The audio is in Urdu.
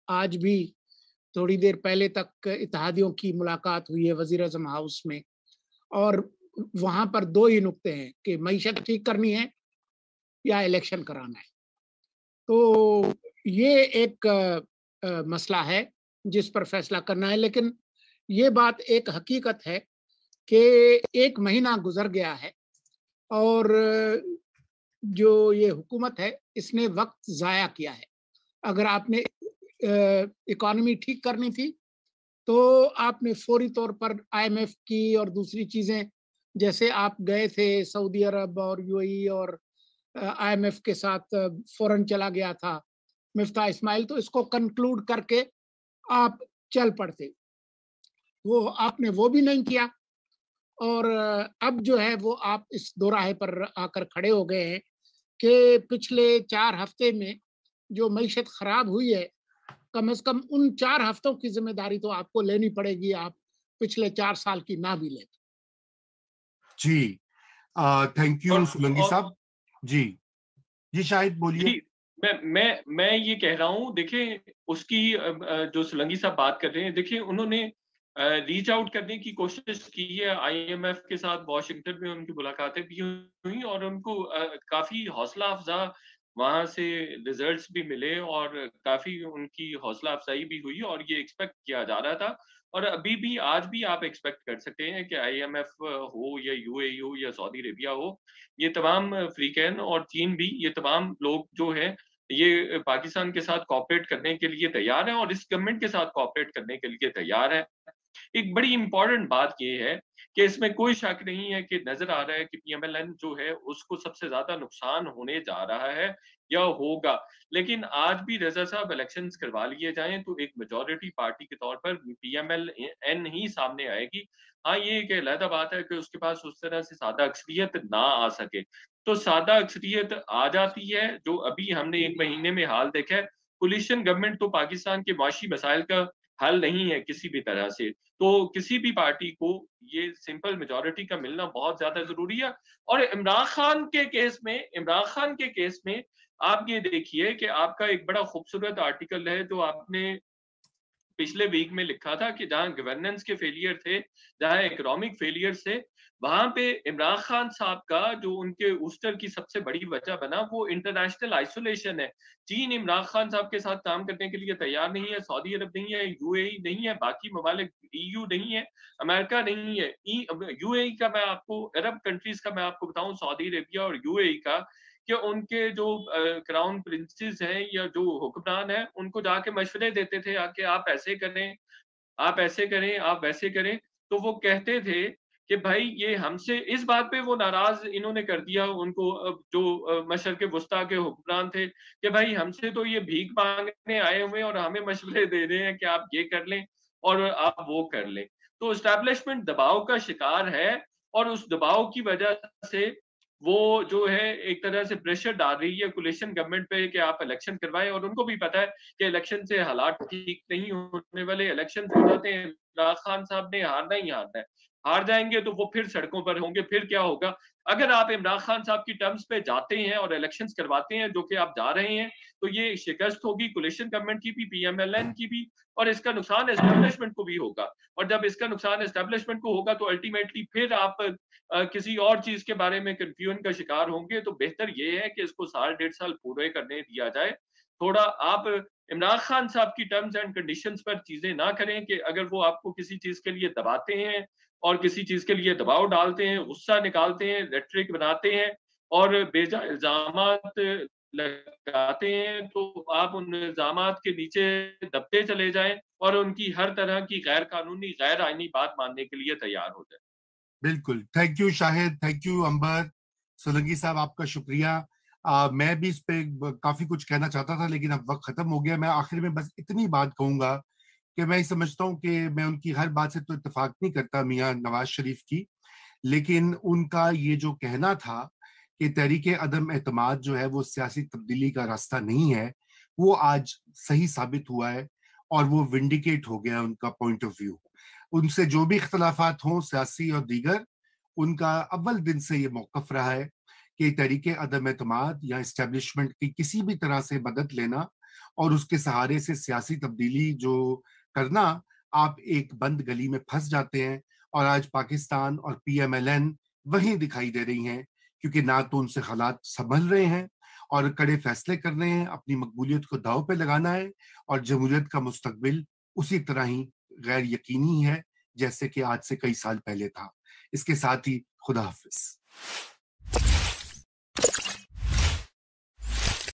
آج بھی تھوڑی دیر پہلے تک اتحادیوں کی ملاقات ہوئی ہے وزیر اعظم ہاؤس میں، اور وہاں پر دو ہی نقطے ہیں کہ معیشت ٹھیک کرنی ہے یا الیکشن کرانا ہے۔ تو یہ ایک مسئلہ ہے جس پر فیصلہ کرنا ہے، لیکن یہ بات ایک حقیقت ہے کہ 1 مہینہ گزر گیا ہے اور جو یہ حکومت ہے اس نے وقت ضائع کیا ہے۔ اگر آپ نے اکانومی ٹھیک کرنی تھی تو آپ نے فوری طور پر IMF کی اور دوسری چیزیں، جیسے آپ گئے تھے سعودی عرب اور UAE اور IMF کے ساتھ فوراً چلا گیا تھا مفتاح اسماعیل، تو اس کو کنکلوڈ کر کے آپ چل پڑتے، وہ آپ نے وہ بھی نہیں کیا، اور اب جو ہے وہ آپ اس دوراہے پر آ کر کھڑے ہو گئے ہیں کہ پچھلے 4 ہفتے میں جو معیشت خراب ہوئی ہے، کم از کم ان 4 ہفتوں کی ذمہ داری تو آپ کو لینی پڑے گی، آپ پچھلے 4 سال کی نہ بھی لیں۔ جی تھینک یو سولنگی صاحب۔ جی شاہد بولیے۔ جی میں یہ کہہ رہا ہوں، دیکھیں اس کی جو سولنگی صاحب بات کر رہے ہیں، دیکھیں انہوں نے ریچ آؤٹ کرنے کی کوشش کی ہے، IMF کے ساتھ واشنگٹن میں ان کی ملاقاتیں بھی ہوئی اور ان کو کافی حوصلہ افزا وہاں سے ریزلٹس بھی ملے اور کافی ان کی حوصلہ افزائی بھی ہوئی، اور یہ ایکسپیکٹ کیا جا رہا تھا، اور ابھی بھی آج بھی آپ ایکسپیکٹ کر سکتے ہیں کہ IMF ہو یا UAE ہو یا سعودی عربیہ ہو، یہ تمام فریقین اور چین بھی، یہ تمام لوگ جو ہیں یہ پاکستان کے ساتھ کوآپریٹ کرنے کے لیے تیار ہیں اور اس گورنمنٹ کے ساتھ کوآپریٹ کرنے کے لیے تیار ہے۔ ایک بڑی امپورٹنٹ بات یہ ہے کہ اس میں کوئی شک نہیں ہے کہ نظر آ رہا ہے کہ PMLN جو ہے اس کو سب سے زیادہ نقصان ہونے جا رہا ہے یا ہوگا، لیکن آج بھی رضا صاحب الیکشنز کروا لیے جائیں تو ایک میجورٹی پارٹی کے طور پر PMLN ہی سامنے آئے گی۔ ہاں یہ ایک علیحدہ بات ہے کہ اس کے پاس اس طرح سے سادہ اکثریت نہ آ سکے، تو سادہ اکثریت آ جاتی ہے، جو ابھی ہم نے 1 مہینے میں حال دیکھا ہے۔ کولیشن گورنمنٹ تو پاکستان کے معاشی مسائل کا حل نہیں ہے کسی بھی طرح سے، تو کسی بھی پارٹی کو یہ سمپل میجورٹی کا ملنا بہت زیادہ ضروری ہے۔ اور عمران خان کے کیس میں آپ یہ دیکھیے کہ آپ کا ایک بڑا خوبصورت آرٹیکل ہے جو آپ نے پچھلے ویک میں لکھا تھا کہ جہاں گورننس کے فیلئر تھے، جہاں اکنامک فیلئر تھے، وہاں پہ عمران خان صاحب کا جو ان کے اوسٹر کی سب سے بڑی وجہ بنا وہ انٹرنیشنل آئسولیشن ہے۔ چین عمران خان صاحب کے ساتھ کام کرنے کے لیے تیار نہیں ہے، سعودی عرب نہیں ہے، UAE نہیں ہے، باقی ممالک EU نہیں ہے، امریکہ نہیں ہے۔ UAE کا میں آپ کو، عرب کنٹریز کا میں آپ کو بتاؤں، سعودی عربیہ اور UAE کا، کہ ان کے جو کراؤن پرنسز ہیں یا جو حکمران ہیں ان کو جا کے مشورے دیتے تھے کہ آپ ایسے کریں، آپ ایسے کریں، آپ ویسے کریں، تو وہ کہتے تھے کہ بھائی یہ ہم سے، اس بات پہ وہ ناراض انہوں نے کر دیا ان کو، جو مشرق وسطیٰ کے حکمران تھے، کہ بھائی ہم سے تو یہ بھیک مانگنے آئے ہوئے اور ہمیں مشورے دے رہے ہیں کہ آپ یہ کر لیں اور آپ وہ کر لیں۔ تو اسٹیبلشمنٹ دباؤ کا شکار ہے، اور اس دباؤ کی وجہ سے وہ جو ہے ایک طرح سے پریشر ڈال رہی ہے کولیشن گورنمنٹ پہ کہ آپ الیکشن کروائیں، اور ان کو بھی پتا ہے کہ الیکشن سے حالات ٹھیک نہیں ہونے والے، الیکشن ہو جاتے ہیں، عمران خان صاحب نے ہارنا ہی ہارنا ہے، ہار جائیں گے تو وہ پھر سڑکوں پر ہوں گے، پھر کیا ہوگا؟ اگر آپ عمران خان صاحب کی ٹرمز پہ جاتے ہیں اور الیکشنز کرواتے ہیں، جو کہ آپ جا رہے ہیں، تو یہ شکست ہوگی کولیشن گورنمنٹ کی بھی، PMLN کی بھی، اور اس کا نقصان اسٹیبلشمنٹ کو بھی ہوگا، اور جب اس کا نقصان اسٹیبلشمنٹ کو ہوگا تو الٹیمیٹلی پھر آپ کسی اور چیز کے بارے میں کنفیوژن کا شکار ہوں گے۔ تو بہتر یہ ہے کہ اس کو 1.5 سال پورے کرنے دیا جائے۔ تھوڑا آپ عمران خان صاحب کی ٹرمز اینڈ کنڈیشنز پر چیزیں نہ کریں کہ اگر وہ آپ کو کسی چیز کے لیے دباتے ہیں اور کسی چیز کے لیے دباؤ ڈالتے ہیں، غصہ نکالتے ہیں، ریٹرک بناتے ہیں اور بے جا الزامات لگاتے ہیں، تو آپ ان الزامات کے نیچے دبتے چلے جائیں اور ان کی ہر طرح کی غیر قانونی، غیر آئینی بات ماننے کے لیے تیار ہو جائیں۔ بالکل، thank you Shahid, thank you Amber, Solangi صاحب آپ کا شکریہ۔ میں بھی اس پہ کافی کچھ کہنا چاہتا تھا لیکن اب وقت ختم ہو گیا۔ میں آخر میں بس اتنی بات کہوں گا کہ میں سمجھتا ہوں کہ میں ان کی ہر بات سے تو اتفاق نہیں کرتا میاں نواز شریف کی، لیکن ان کا یہ جو کہنا تھا کہ تحریک عدم اعتماد جو ہے وہ سیاسی تبدیلی کا راستہ نہیں ہے، وہ آج صحیح ثابت ہوا ہے اور وہ ونڈیکیٹ ہو گیا ان کا پوائنٹ آف ویو۔ ان سے جو بھی اختلافات ہوں سیاسی اور دیگر، ان کا اول دن سے یہ موقف رہا ہے کہ تحریک عدم اعتماد یا اسٹیبلشمنٹ کی کسی بھی طرح سے مدد لینا اور اس کے سہارے سے سیاسی تبدیلی جو کرنا، آپ ایک بند گلی میں پھنس جاتے ہیں. اور آج پاکستان اور PMLN وہیں دکھائی دے رہی ہیں، کیونکہ نہ تو ان سے حالات سنبھل رہے ہیں اور کڑے فیصلے کر رہے ہیں، اپنی مقبولیت کو داؤ پہ لگانا ہے، اور جمہوریت کا مستقبل اسی طرح ہی غیر یقینی ہے جیسے کہ آج سے کئی سال پہلے تھا. اس کے ساتھ ہی خدا حافظ.